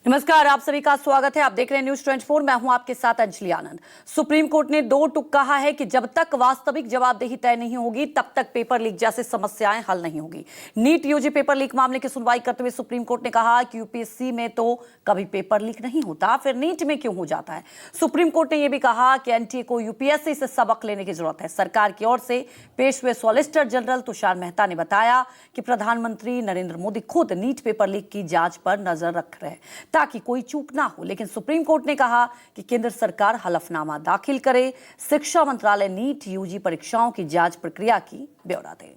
नमस्कार, आप सभी का स्वागत है। आप देख रहे हैं न्यूज 24। मैं हूं आपके साथ अंजलि आनंद। सुप्रीम कोर्ट ने दो टूक कहा है कि जब तक वास्तविक जवाबदेही तय नहीं होगी तब तक पेपर लीक जैसी समस्याएं हल नहीं होगी। नीट यूजी पेपर लीक मामले की सुनवाई करते हुए सुप्रीम कोर्ट ने कहा कि यूपीएससी में तो कभी पेपर लीक नहीं होता, फिर नीट में क्यों हो जाता है। सुप्रीम कोर्ट ने यह भी कहा कि एनटीए को यूपीएससी से सबक लेने की जरूरत है। सरकार की ओर से पेश हुए सॉलिसिटर जनरल तुषार मेहता ने बताया कि प्रधानमंत्री नरेंद्र मोदी खुद नीट पेपर लीक की जांच पर नजर रख रहे हैं ताकि कोई चूक ना हो। लेकिन सुप्रीम कोर्ट ने कहा कि केंद्र सरकार हलफनामा दाखिल करे, शिक्षा मंत्रालय नीट यूजी परीक्षाओं की जांच प्रक्रिया की ब्यौरा दे।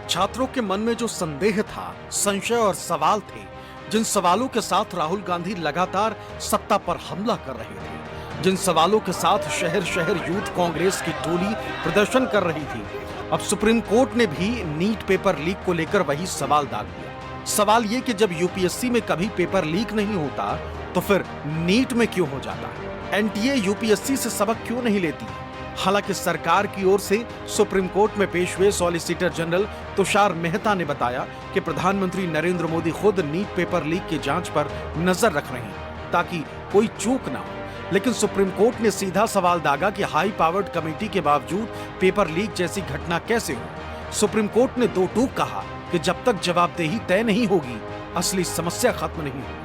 छात्रों के मन में जो संदेह था, संशय और सवाल थे, जिन सवालों के साथ राहुल गांधी लगातार सत्ता पर हमला कर रहे थे, जिन सवालों के साथ शहर शहर यूथ कांग्रेस की टोली प्रदर्शन कर रही थी, अब सुप्रीम कोर्ट ने भी नीट पेपर लीक को लेकर वही सवाल दाग दिया। सवाल ये कि जब यूपीएससी में कभी पेपर लीक नहीं होता तो फिर नीट में क्यों हो जाता है। एनटीए यूपीएससी से सबक क्यों नहीं लेती। हालांकि सरकार की ओर से सुप्रीम कोर्ट में पेश हुए सॉलिसिटर जनरल तुषार मेहता ने बताया कि प्रधानमंत्री नरेंद्र मोदी खुद नीट पेपर लीक की जांच पर नजर रख रहे हैं ताकि कोई चूक ना हो। लेकिन सुप्रीम कोर्ट ने सीधा सवाल दागा कि हाई पावर्ड कमेटी के बावजूद पेपर लीक जैसी घटना कैसे हो। सुप्रीम कोर्ट ने दो टूक कहा कि जब तक जवाबदेही तय नहीं होगी असली समस्या खत्म नहीं होगी।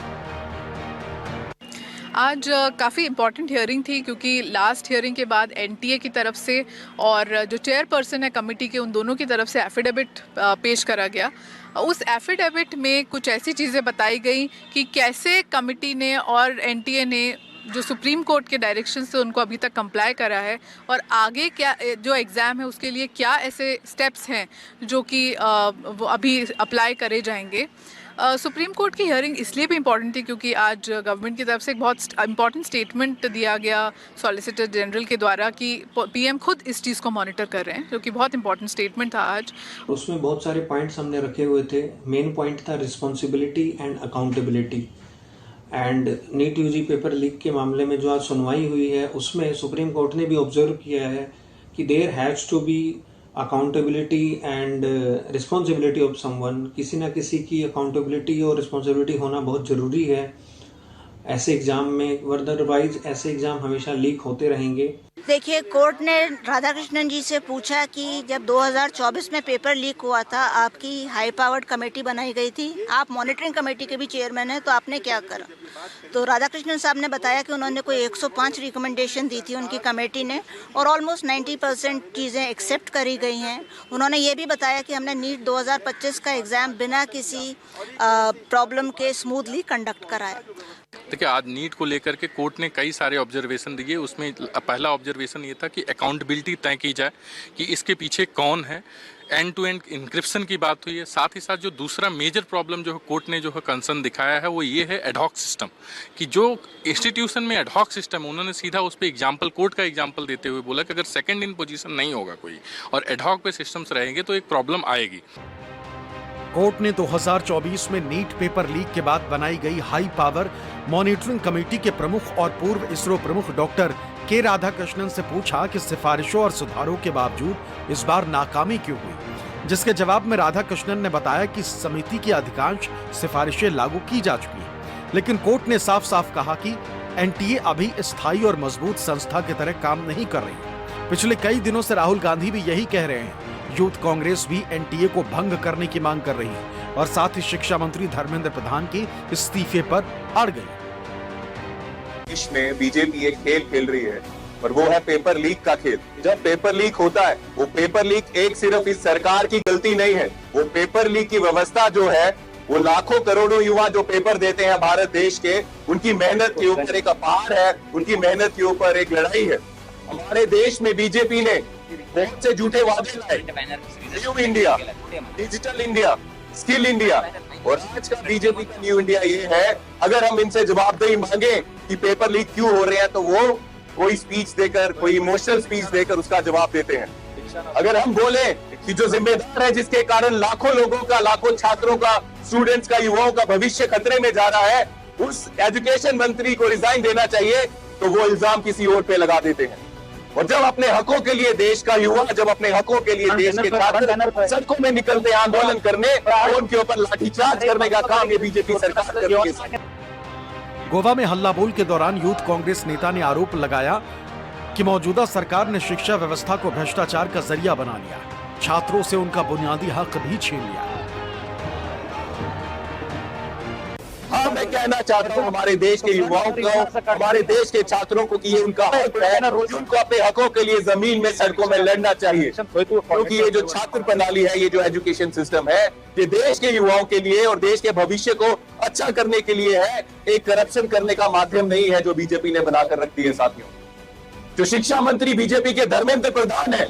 आज काफ़ी इम्पॉर्टेंट हियरिंग थी क्योंकि लास्ट हियरिंग के बाद एनटीए की तरफ से और जो चेयरपर्सन है कमेटी के, उन दोनों की तरफ से एफिडेविट पेश करा गया। उस एफिडेविट में कुछ ऐसी चीज़ें बताई गई कि कैसे कमेटी ने और एनटीए ने जो सुप्रीम कोर्ट के डायरेक्शन से उनको अभी तक कंप्लाई करा है और आगे क्या जो एग्ज़ाम है उसके लिए क्या ऐसे स्टेप्स हैं जो कि वो अभी अप्लाई करे जाएंगे। सुप्रीम कोर्ट की हियरिंग इसलिए भी इम्पॉर्टेंट थी क्योंकि आज गवर्नमेंट की तरफ से एक बहुत इम्पॉर्टेंट स्टेटमेंट दिया गया सॉलिसिटर जनरल के द्वारा कि पीएम खुद इस चीज़ को मॉनिटर कर रहे हैं, जो कि बहुत इंपॉर्टेंट स्टेटमेंट था आज। उसमें बहुत सारे पॉइंट्स हमने रखे हुए थे। मेन पॉइंट था responsibility and accountability. And NEET UG paper leak के मामले में जो आज सुनवाई हुई है उसमें सुप्रीम कोर्ट ने भी ऑब्जर्व किया है कि there has to be accountability and responsibility of someone. किसी ना किसी की अकाउंटेबिलिटी और रिस्पॉन्सिबिलिटी होना बहुत ज़रूरी है ऐसे एग्जाम में, अदरवाइज ऐसे एग्जाम हमेशा लीक होते रहेंगे। देखिए, कोर्ट ने राधाकृष्णन जी से पूछा कि जब 2024 में पेपर लीक हुआ था, आपकी हाई पावर्ड कमेटी बनाई गई थी, आप मॉनिटरिंग कमेटी के भी चेयरमैन हैं, तो आपने क्या करा। तो राधाकृष्णन साहब ने बताया कि उन्होंने कोई 105 रिकमेंडेशन दी थी उनकी कमेटी ने और ऑलमोस्ट 90% चीज़ें एक्सेप्ट करी गई हैं। उन्होंने ये भी बताया कि हमने नीट 2025 का एग्ज़ाम बिना किसी प्रॉब्लम के स्मूथली कंडक्ट कराया। देखिए, आज नीट को लेकर के कोर्ट ने कई सारे ऑब्जर्वेशन दिए। उसमें पहला ऑब्जर्वेशन ये था कि अकाउंटेबिलिटी तय की जाए कि इसके पीछे कौन है। एंड टू एंड इंक्रिप्शन की बात हुई है। साथ ही साथ जो दूसरा मेजर प्रॉब्लम जो है कोर्ट ने जो है कंसर्न दिखाया है वो ये है एडहॉक सिस्टम, कि जो इंस्टीट्यूशन में एडहॉक सिस्टम है उन्होंने सीधा उस पर एग्जाम्पल, कोर्ट का एग्जाम्पल देते हुए बोला कि अगर सेकेंड इन पोजीशन नहीं होगा कोई और एडहॉक पे सिस्टम्स रहेंगे तो एक प्रॉब्लम आएगी। कोर्ट ने 2024 में नीट पेपर लीक के बाद बनाई गई हाई पावर मॉनिटरिंग कमेटी के प्रमुख और पूर्व इसरो प्रमुख डॉक्टर के राधाकृष्णन से पूछा कि सिफारिशों और सुधारों के बावजूद इस बार नाकामी क्यों हुई। जिसके जवाब में राधाकृष्णन ने बताया कि समिति की अधिकांश सिफारिशें लागू की जा चुकी हैं, लेकिन कोर्ट ने साफ साफ कहा कि एनटीए अभी स्थायी और मजबूत संस्था की तरह काम नहीं कर रही। पिछले कई दिनों से राहुल गांधी भी यही कह रहे हैं। यूथ कांग्रेस भी एनटीए को भंग करने की मांग कर रही है और साथ ही शिक्षा मंत्री धर्मेंद्र प्रधान के इस्तीफे पर अड़ गई। देश में बीजेपी एक खेल खेल रही है और वो है पेपर लीक का खेल। जब पेपर लीक होता है, वो पेपर लीक एक सिर्फ इस सरकार की गलती नहीं है। वो पेपर लीक की व्यवस्था जो है, वो लाखों करोड़ों युवा जो पेपर देते हैं भारत देश के, उनकी मेहनत के ऊपर एक अपार है, उनकी मेहनत के ऊपर एक लड़ाई है। हमारे देश में बीजेपी ने बहुत से झूठे वादे लाए, new India, digital India, skill India, और आज का बीजेपी का न्यू इंडिया ये है, अगर हम इनसे जवाबदेही मांगे कि पेपर लीक क्यों हो रहे हैं तो वो कोई स्पीच देकर, कोई इमोशनल स्पीच देकर उसका जवाब देते हैं। अगर हम बोले कि जो जिम्मेदार है जिसके कारण लाखों लोगों का, लाखों छात्रों का, स्टूडेंट्स का, युवाओं का भविष्य खतरे में जा रहा है, उस एजुकेशन मंत्री को रिजाइन देना चाहिए, तो वो इल्जाम किसी और पे लगा देते हैं। और जब अपने हकों के लिए देश का युवा, जब अपने हकों के लिए देश के छात्र सड़कों में निकलते आंदोलन करने और उनके ऊपर लाठीचार्ज करने का काम ये बीजेपी सरकार कर रही है। गोवा में हल्ला बोल के दौरान यूथ कांग्रेस नेता ने आरोप लगाया कि मौजूदा सरकार ने शिक्षा व्यवस्था को भ्रष्टाचार का जरिया बना लिया, छात्रों से उनका बुनियादी हक भी छीन लिया। हाँ, मैं कहना चाहता हूँ हमारे देश के युवाओं को, हमारे देश के छात्रों को कि ये उनका हक है, उनको अपने हकों के लिए जमीन में, सड़कों में लड़ना चाहिए, क्योंकि ये जो छात्र प्रणाली है, ये जो एजुकेशन सिस्टम है, ये देश के युवाओं के लिए और देश के भविष्य को अच्छा करने के लिए है, एक करप्शन करने का माध्यम नहीं है जो बीजेपी ने बनाकर रख दी है। साथियों, जो शिक्षा मंत्री बीजेपी के धर्मेंद्र प्रधान है,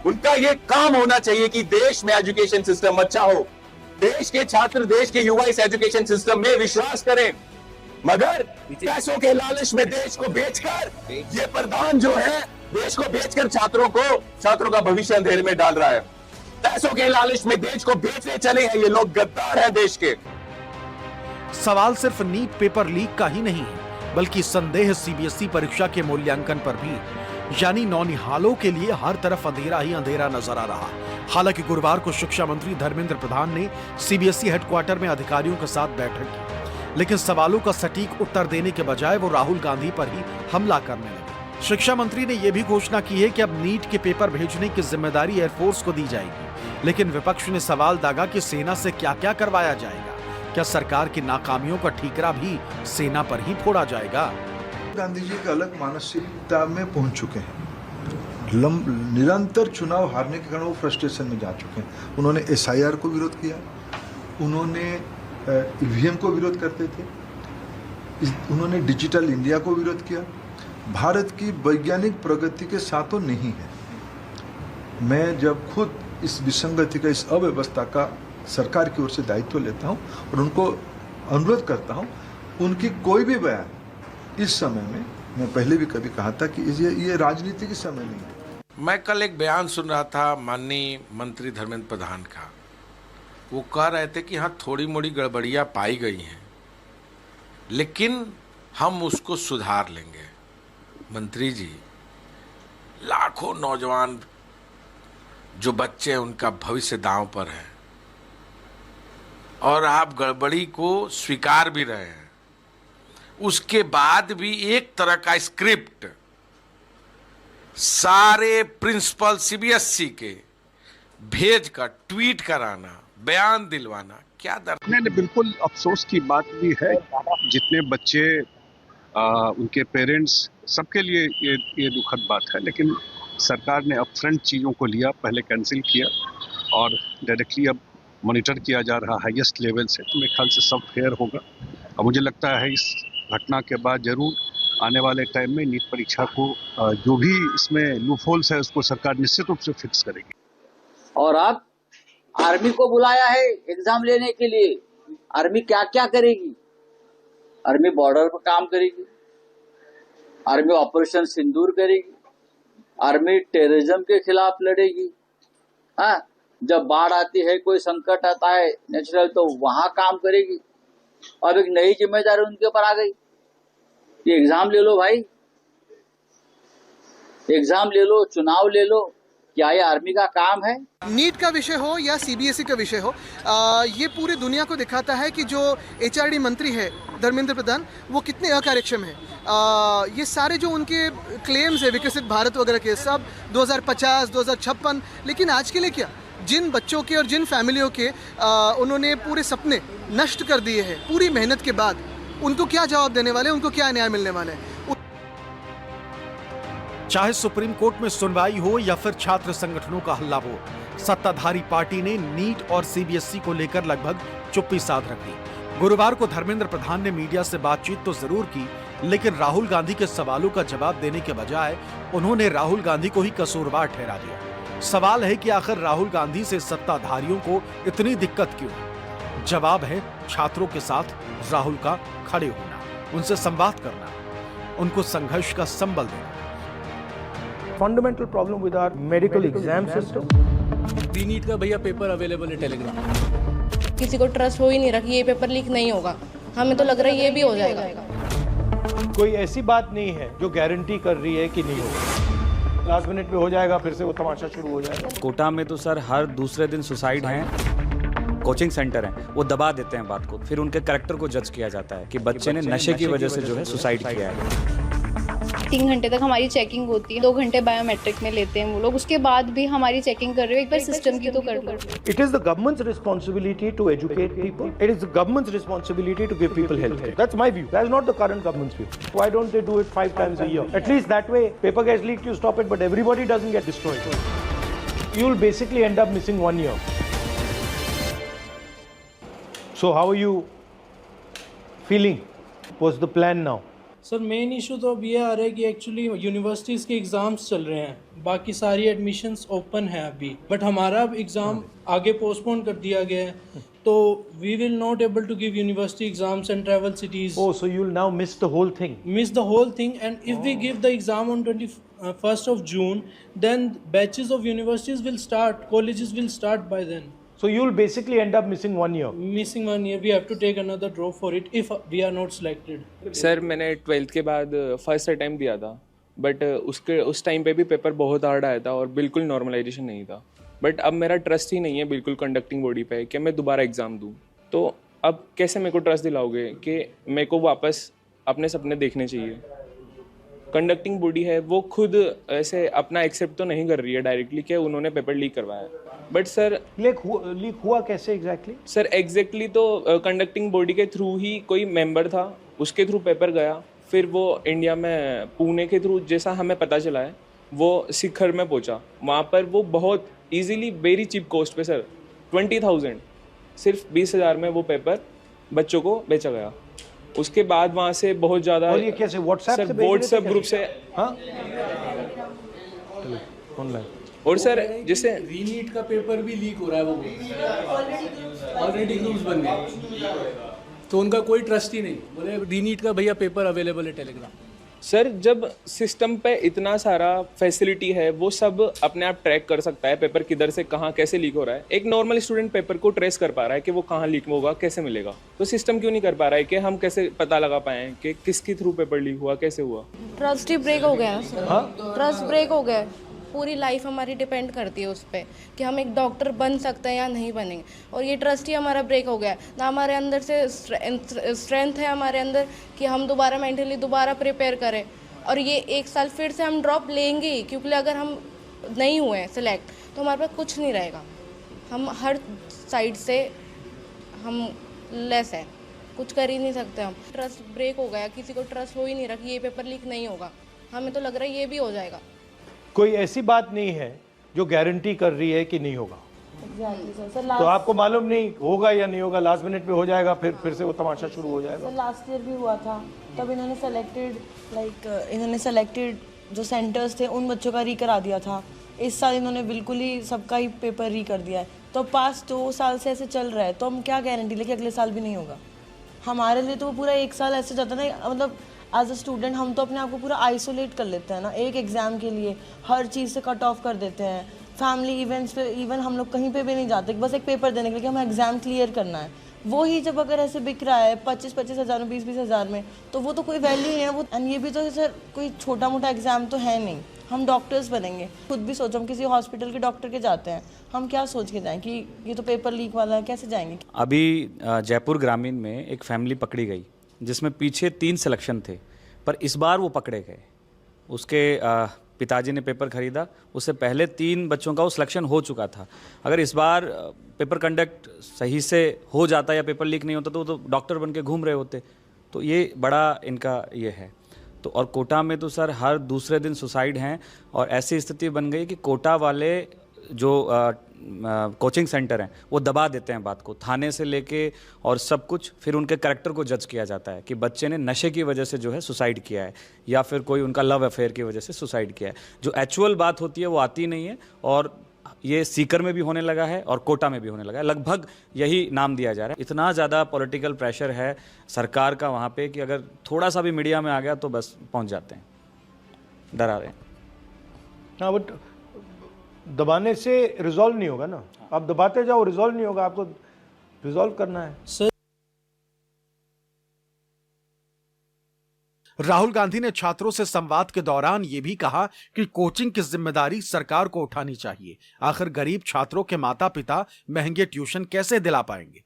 उनका ये काम होना चाहिए कि देश में एजुकेशन सिस्टम अच्छा हो, देश के छात्र, देश के युवा इस एजुकेशन सिस्टम में विश्वास करें। मगर पैसों के लालच में देश को बेचकर ये प्रधान जो है, देश को बेचकर छात्रों का भविष्य अंधेरे में डाल रहा है। पैसों के लालच में देश को बेचने चले हैं ये लोग, गद्दार हैं देश के। सवाल सिर्फ नीट पेपर लीक का ही नहीं है, बल्कि संदेह सीबीएसई परीक्षा के मूल्यांकन पर भी, यानी नौनिहालों के लिए हर तरफ अंधेरा ही अंधेरा नजर आ रहा। हालांकि गुरुवार को शिक्षा मंत्री धर्मेंद्र प्रधान ने सीबीएसई हेडक्वार्टर में अधिकारियों के साथ बैठक की, लेकिन सवालों का सटीक उत्तर देने के बजाय वो राहुल गांधी पर ही हमला करने लगे। शिक्षा मंत्री ने यह भी घोषणा की है कि अब नीट के पेपर भेजने की जिम्मेदारी एयरफोर्स को दी जाएगी, लेकिन विपक्ष ने सवाल दागा कि सेना से क्या क्या करवाया जाएगा। क्या सरकार की नाकामियों का ठीकरा भी सेना पर ही फोड़ा जाएगा? गांधी जी एक अलग मानसिकता में पहुंच चुके हैं। निरंतर चुनाव हारने के कारण वो फ्रस्ट्रेशन में जा चुके हैं। उन्होंने एसआईआर को विरोध किया, उन्होंने ईवीएम को विरोध करते थे, उन्होंने डिजिटल इंडिया को विरोध किया। भारत की वैज्ञानिक प्रगति के साथ तो नहीं है। मैं जब खुद इस विसंगति का, इस अव्यवस्था का सरकार की ओर से दायित्व लेता हूं और उनको अनुरोध करता हूं, उनकी कोई भी बयान इस समय में, मैं पहले भी कभी कहा था कि ये राजनीति के समय नहीं है। मैं कल एक बयान सुन रहा था माननीय मंत्री धर्मेंद्र प्रधान का। वो कह रहे थे कि हाँ, थोड़ी मोड़ी गड़बड़ियाँ पाई गई हैं, लेकिन हम उसको सुधार लेंगे। मंत्री जी, लाखों नौजवान जो बच्चे हैं, उनका भविष्य दांव पर है, और आप गड़बड़ी को स्वीकार भी रहे हैं। उसके बाद भी एक तरह का स्क्रिप्ट सारे प्रिंसिपल सीबीएसई के भेज कर ट्वीट कराना, बयान दिलवाना, क्या दर्द। नहीं, बिल्कुल अफसोस की बात भी है। जितने बच्चे, उनके पेरेंट्स, सबके लिए ये दुखद बात है, लेकिन सरकार ने अपफ्रंट चीज़ों को लिया, पहले कैंसिल किया और डायरेक्टली अब मॉनिटर किया जा रहा हाईएस्ट लेवल से। तो मेरे ख्याल से सब फेयर होगा और मुझे लगता है इस घटना के बाद जरूर आने वाले टाइम में नीट परीक्षा को जो भी इसमें लूपहोल्स है उसको सरकार निश्चित रूप से फिक्स करेगी। और अब आर्मी को बुलाया है एग्जाम लेने के लिए। आर्मी क्या क्या करेगी? आर्मी बॉर्डर पर काम करेगी, आर्मी ऑपरेशन सिंदूर करेगी, आर्मी टेररिज्म के खिलाफ लड़ेगी। हाँ, जब बाढ़ आती है, कोई संकट आता है नेचुरल, तो वहां काम करेगी। अब एक नई जिम्मेदारी उनके ऊपर आ गई, ये एग्जाम ले लो भाई, एग्जाम ले लो, चुनाव ले लो। क्या ये आर्मी का काम है? नीट का विषय हो या सीबीएसई का विषय हो, ये पूरी दुनिया को दिखाता है कि जो एचआरडी मंत्री है धर्मेंद्र प्रधान, वो कितने अकार्यक्षम है। ये सारे जो उनके क्लेम्स है विकसित भारत वगैरह के, सब 2050, 2056, लेकिन आज के लिए क्या? जिन बच्चों के और जिन फैमिलियों के उन्होंने पूरे सपने नष्ट कर दिए हैं पूरी मेहनत के बाद, उनको क्या जवाब देने वाले, उनको क्या न्याय मिलने वाला है? चाहे सुप्रीम कोर्ट में सुनवाई हो या फिर छात्र संगठनों का हल्ला हो, सत्ताधारी पार्टी ने नीट और सीबीएसई को लेकर लगभग चुप्पी साध रखी। गुरुवार को धर्मेंद्र प्रधान ने मीडिया से बातचीत तो जरूर की, लेकिन राहुल गांधी के सवालों का जवाब देने के बजाय उन्होंने राहुल गांधी को ही कसूरवार ठहरा दिया। सवाल है कि आखिर राहुल गांधी से सत्ताधारियों को इतनी दिक्कत क्यों? जवाब है छात्रों के साथ राहुल का खड़े होना, उनसे संवाद करना, उनको संघर्ष का संबल देना। Fundamental problem with our medical exam system. NEET का भैया पेपर अवेलेबल है टेलीग्राम। किसी को ट्रस्ट हो ही नहीं रखी, ये पेपर लीक नहीं होगा। हमें तो लग रहा है ये भी हो जाएगा। कोई ऐसी बात नहीं है जो गारंटी कर रही है कि नहीं होगा। लास्ट मिनट पे हो जाएगा, फिर से वो तमाशा शुरू हो जाएगा। कोटा में तो सर हर दूसरे दिन सुसाइड हैं। कोचिंग सेंटर हैं, वो दबा देते हैं बात को, फिर उनके कैरेक्टर को जज किया जाता है कि बच्चे ने नशे की वजह से जो है सुसाइड किया है। 3 घंटे तक हमारी चेकिंग होती है, 2 घंटे बायोमेट्रिक में लेते हैं वो लोग, उसके बाद भी हमारी चेकिंग कर रहे हो। एक बार सिस्टम की तो कर लो। It is the government's responsibility to educate people. It is the government's responsibility to give people health care. That's my view. That's not the current government's view. Why don't they do it 5 times a year? At least that way, paper gets leaked, you stop it, but everybody doesn't get destroyed. You'll basically end up missing 1 year. So how are you feeling? What's the plan now? Sir main issue तो अब ये आ रहा है कि actually universities के exams चल रहे हैं, बाकी सारी एडमिशन्स ओपन है अभी, बट हमारा अब एग्ज़ाम आगे पोस्टपोन कर दिया गया है, तो we will not able to give university exams and travel cities. Oh, so you'll now miss the whole thing. Miss the whole thing, and if we give the exam on 21st of June, then batches of universities will start, colleges will start by then. So you'll basically end up missing 1 year. Missing 1 year, we have to take another drop for it if we are not selected. Sir मैंने 12th के बाद first attempt दिया था, but उस time पे भी paper बहुत hard आया था और बिल्कुल नॉर्मलाइजेशन नहीं था। बट अब मेरा ट्रस्ट ही नहीं है बिल्कुल कंडक्टिंग बॉडी पे कि मैं दोबारा एग्ज़ाम दूँ। तो अब कैसे मेरे को ट्रस्ट दिलाओगे कि मेरे को वापस अपने सपने देखने चाहिए? कंडक्टिंग बॉडी है वो खुद ऐसे अपना एक्सेप्ट तो नहीं कर रही है डायरेक्टली कि उन्होंने पेपर लीक करवाया, बट सर लीक हुआ कैसे एग्जैक्टली? सर एग्जैक्टली तो कंडक्टिंग बॉडी के थ्रू ही कोई मेंबर था, उसके थ्रू पेपर गया, फिर वो इंडिया में पुणे के थ्रू जैसा हमें पता चला है वो शिखर में पहुंचा। वहाँ पर वो बहुत इजीली वेरी चीप कॉस्ट पे सर 20,000 सिर्फ 20,000 में वो पेपर बच्चों को बेचा गया। उसके बाद वहाँ से बहुत ज़्यादा, और ये कैसे व्हाट्सएप ग्रुप से, हाँ ऑनलाइन। और सर जैसे रीनीट का पेपर भी लीक हो रहा है, वो ऑलरेडी न्यूज़ बन गया, तो उनका कोई ट्रस्ट ही नहीं। बोले रीनीट का भैया पेपर अवेलेबल है टेलीग्राम। सर जब सिस्टम पे इतना सारा फैसिलिटी है, वो सब अपने आप ट्रैक कर सकता है पेपर किधर से कहाँ कैसे लीक हो रहा है। एक नॉर्मल स्टूडेंट पेपर को ट्रेस कर पा रहा है कि वो कहाँ लीक होगा, कैसे मिलेगा, तो सिस्टम क्यों नहीं कर पा रहा है कि हम कैसे पता लगा पाएँ कि किसके थ्रू पेपर लीक हुआ, कैसे हुआ? ट्रस्ट ही ब्रेक हो गया सर। ट्रस्ट ब्रेक हो गया। पूरी लाइफ हमारी डिपेंड करती है उस पर कि हम एक डॉक्टर बन सकते हैं या नहीं बनेंगे, और ये ट्रस्ट ही हमारा ब्रेक हो गया है ना। हमारे अंदर से स्ट्रेंथ है हमारे अंदर कि हम दोबारा मेंटली दोबारा प्रिपेयर करें, और ये 1 साल फिर से हम ड्रॉप लेंगे ही, क्योंकि अगर हम नहीं हुए सेलेक्ट तो हमारे पास कुछ नहीं रहेगा। हम हर साइड से हम लेस है, कुछ कर ही नहीं सकते हम। ट्रस्ट ब्रेक हो गया, किसी को ट्रस्ट हो ही नहीं रहा कि ये पेपर लीक नहीं होगा। हमें तो लग रहा है ये भी हो जाएगा। कोई ऐसी बात नहीं है जो गारंटी कर रही है कि नहीं होगा। सर तो आपको मालूम नहीं होगा या नहीं होगा, लास्ट मिनट पे हो जाएगा, फिर से वो तमाशा शुरू हो जाएगा। लास्ट ईयर भी हुआ था, तब इन्होंने सेलेक्टेड जो सेंटर्स थे उन बच्चों का री करा दिया था। इस साल इन्होंने बिल्कुल ही सबका ही पेपर री कर दिया है। तो पास्ट 2 साल से ऐसे चल रहा है, तो हम क्या गारंटी लेके अगले साल भी नहीं होगा? हमारे लिए तो वो पूरा 1 साल ऐसे जाता ना, मतलब एज अ स्टूडेंट हम तो अपने आप को पूरा आइसोलेट कर लेते हैं ना, एक एग्ज़ाम के लिए हर चीज़ से कट ऑफ कर देते हैं। फैमिली इवेंट्स पे इवन हम लोग कहीं पे भी नहीं जाते, बस एक पेपर देने के लिए कि हमें एग्ज़ाम क्लियर करना है। वो ही जब अगर ऐसे बिक रहा है 25-25 हज़ार में, 20-20 हज़ार में, तो वो तो कोई वैल्यू नहीं है वो। एंड ये भी तो सर कोई छोटा मोटा एग्ज़ाम तो है नहीं। हम डॉक्टर्स बनेंगे, खुद भी सोचो, हम किसी हॉस्पिटल के डॉक्टर के जाते हैं, हम क्या सोच के जाएं कि ये तो पेपर लीक वाला है, कैसे जाएंगे? अभी जयपुर ग्रामीण में एक फैमिली पकड़ी गई जिसमें पीछे 3 सिलेक्शन थे, पर इस बार वो पकड़े गए। उसके पिताजी ने पेपर खरीदा, उससे पहले 3 बच्चों का वो सिलेक्शन हो चुका था। अगर इस बार पेपर कंडक्ट सही से हो जाता या पेपर लीक नहीं होता तो वो तो डॉक्टर बन के घूम रहे होते। तो ये बड़ा इनका ये है। तो और कोटा में तो सर हर दूसरे दिन सुसाइड हैं, और ऐसी स्थिति बन गई कि कोटा वाले जो कोचिंग सेंटर हैं वो दबा देते हैं बात को, थाने से लेके और सब कुछ, फिर उनके कैरेक्टर को जज किया जाता है कि बच्चे ने नशे की वजह से जो है सुसाइड किया है, या फिर कोई उनका लव अफेयर की वजह से सुसाइड किया है। जो एक्चुअल बात होती है वो आती नहीं है, और ये सीकर में भी होने लगा है और कोटा में भी होने लगा है। लगभग यही नाम दिया जा रहा है। इतना ज़्यादा पॉलिटिकल प्रेशर है सरकार का वहाँ पे कि अगर थोड़ा सा भी मीडिया में आ गया तो बस पहुँच जाते हैं, डरा रहे हैं। हाँ, बट दबाने से रिजॉल्व नहीं होगा ना। आप दबाते जाओ, रिजॉल्व नहीं होगा, आपको रिजॉल्व करना है। सर राहुल गांधी ने छात्रों से संवाद के दौरान ये भी कहा कि कोचिंग की जिम्मेदारी सरकार को उठानी चाहिए। आखिर गरीब छात्रों के माता पिता महंगे ट्यूशन कैसे दिला पाएंगे?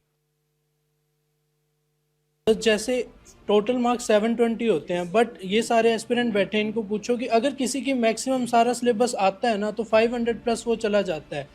जैसे टोटल मार्क्स 720 होते हैं, बट ये सारे एस्पिरेंट बैठे हैं, इनको पूछो कि अगर किसी की मैक्सिमम सारा सिलेबस आता है ना तो 500 प्लस वो चला जाता है।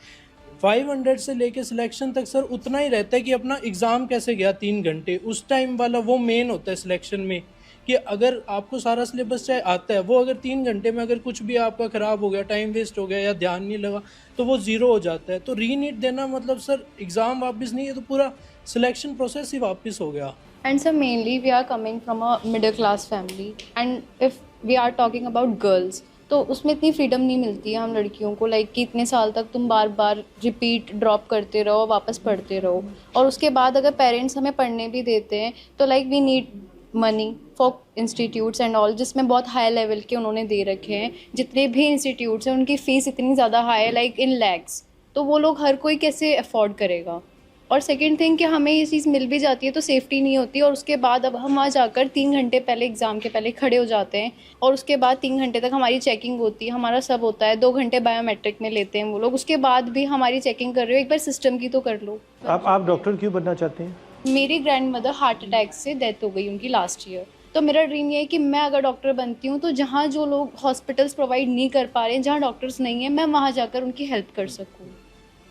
500 से लेके सिलेक्शन तक सर उतना ही रहता है कि अपना एग्ज़ाम कैसे गया 3 घंटे, उस टाइम वाला वो मेन होता है सिलेक्शन में, कि अगर आपको सारा सिलेबस चाहे आता है, वो अगर 3 घंटे में अगर कुछ भी आपका ख़राब हो गया, टाइम वेस्ट हो गया या ध्यान नहीं लगा तो वो ज़ीरो हो जाता है। तो रीनीट देना मतलब सर एग्ज़ाम वापस नहीं है, तो पूरा सिलेक्शन प्रोसेस ही वापस हो गया। And so mainly we are coming from a middle class family, and if we are talking about girls, तो उसमें इतनी फ्रीडम नहीं मिलती है हम लड़कियों को, लाइक कि इतने साल तक तुम बार बार रिपीट ड्रॉप करते रहो, वापस पढ़ते रहो, और उसके बाद अगर पेरेंट्स हमें पढ़ने भी देते हैं तो like we need money for institutes and all, जिसमें बहुत हाई लेवल के उन्होंने दे रखे हैं। जितने भी इंस्टीट्यूट्स हैं उनकी फ़ीस इतनी ज़्यादा हाई है, लाइक इन लैक्स, तो वो लोग हर कोई कैसे अफोर्ड करेगा। और सेकंड थिंग कि हमें ये चीज़ मिल भी जाती है तो सेफ्टी नहीं होती, और उसके बाद अब हम वहाँ जाकर 3 घंटे पहले एग्ज़ाम के पहले खड़े हो जाते हैं, और उसके बाद 3 घंटे तक हमारी चेकिंग होती है, हमारा सब होता है, 2 घंटे बायोमेट्रिक में लेते हैं वो लोग, उसके बाद भी हमारी चेकिंग कर रहे हो, एक बार सिस्टम की तो कर लो। आप डॉक्टर क्यों बनना चाहते हैं? मेरी ग्रैंड मदर हार्ट अटैक से डेथ हो गई उनकी लास्ट ईयर, तो मेरा ड्रीम ये है कि मैं अगर डॉक्टर बनती हूँ तो जहाँ जो लोग हॉस्पिटल्स प्रोवाइड नहीं कर पा रहे हैं, जहाँ डॉक्टर्स नहीं हैं, मैं वहाँ जाकर उनकी हेल्प कर सकूँ।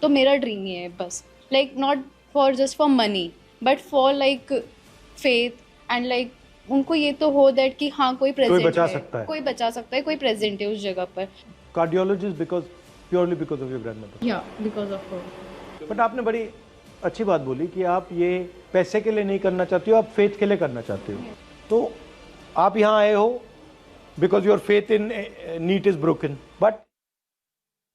तो मेरा ड्रीम ये है बस, like not for just for money but for like faith and like उनको ये तो हो दैट कि हाँ कोई प्रेजेंट है, कोई बचा सकता है, कोई प्रेजेंट है उस जगह पर। Cardiologist because purely because of your grandmother? या बिकॉज ऑफ हर। बट आपने बड़ी अच्छी बात बोली कि आप ये पैसे के लिए नहीं करना चाहती हो, आप फेथ के लिए करना चाहते हो। तो आप यहाँ आए हो because your faith in NEET is broken, but